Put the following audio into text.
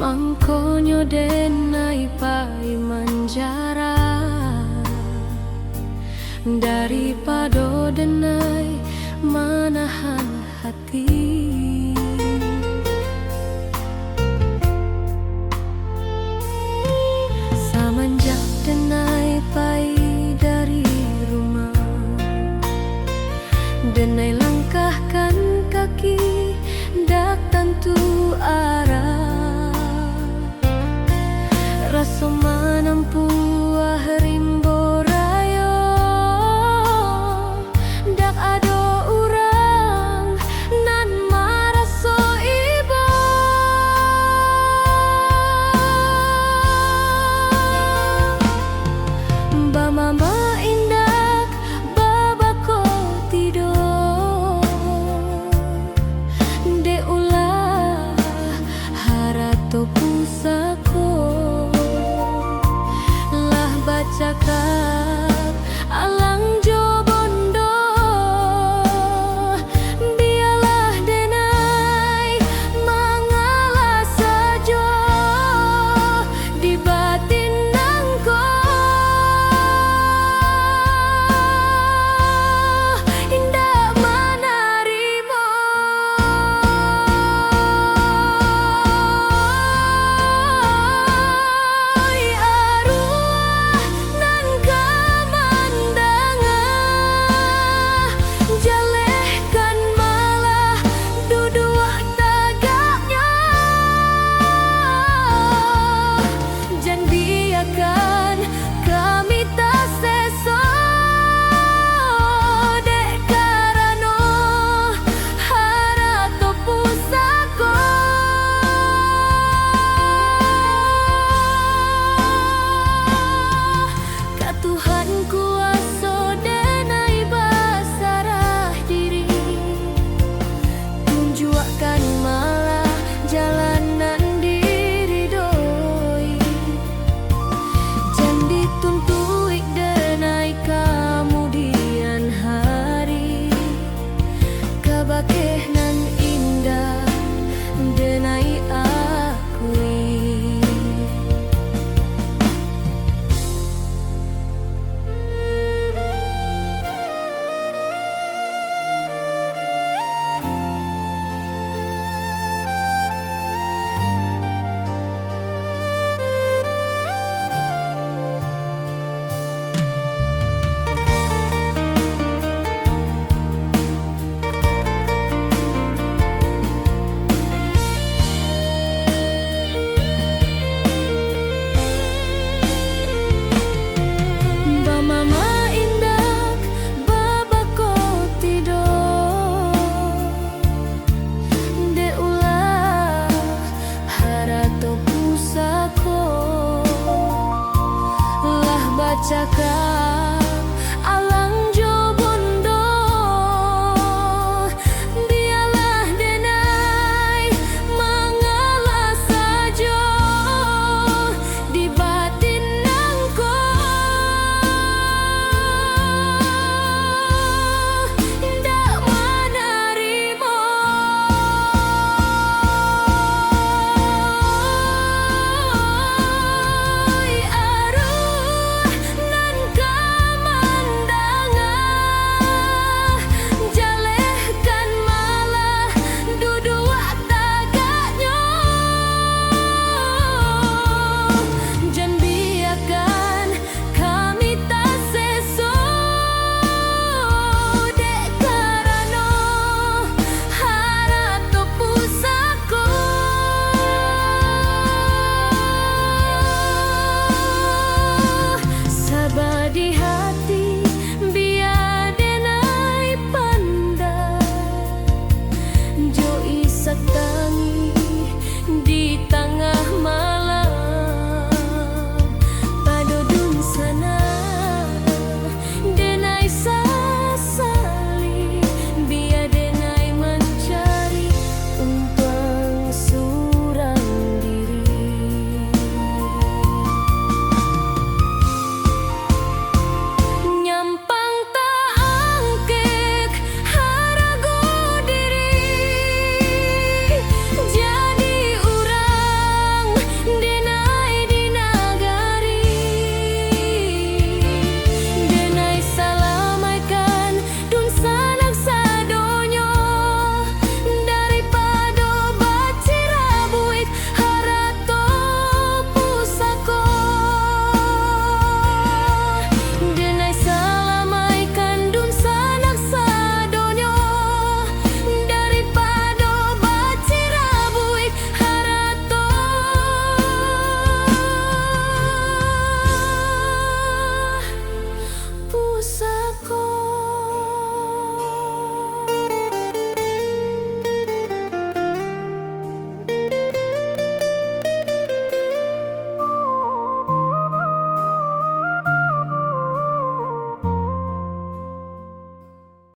mangkonyo denai pai manjara daripada denai menahan hati. Semenjak denai pai dari rumah, denai langkahkan kaki dak tentu arah, rasa manampu rimbo rayo dak ado urang nan maraso ibo. Bamama indak babako tidur de ulah harato pusako lah bacakap alang jo bondo biarlah denai mengalah saja di batin nangko indak menerima. Arwah nan kemandangan jalehkan malah duduk tagaknya, jan biarkan kami tak seso dek karano harato pusako. Ka Tuhan kuasa denai basarah diri, tunjukkan malah jalanan diri doi, jan dituntui denai kemudian hari, kabakeh nan indah denai akui. Bamama indak babako tidur de ulah harato pusako lah bacaka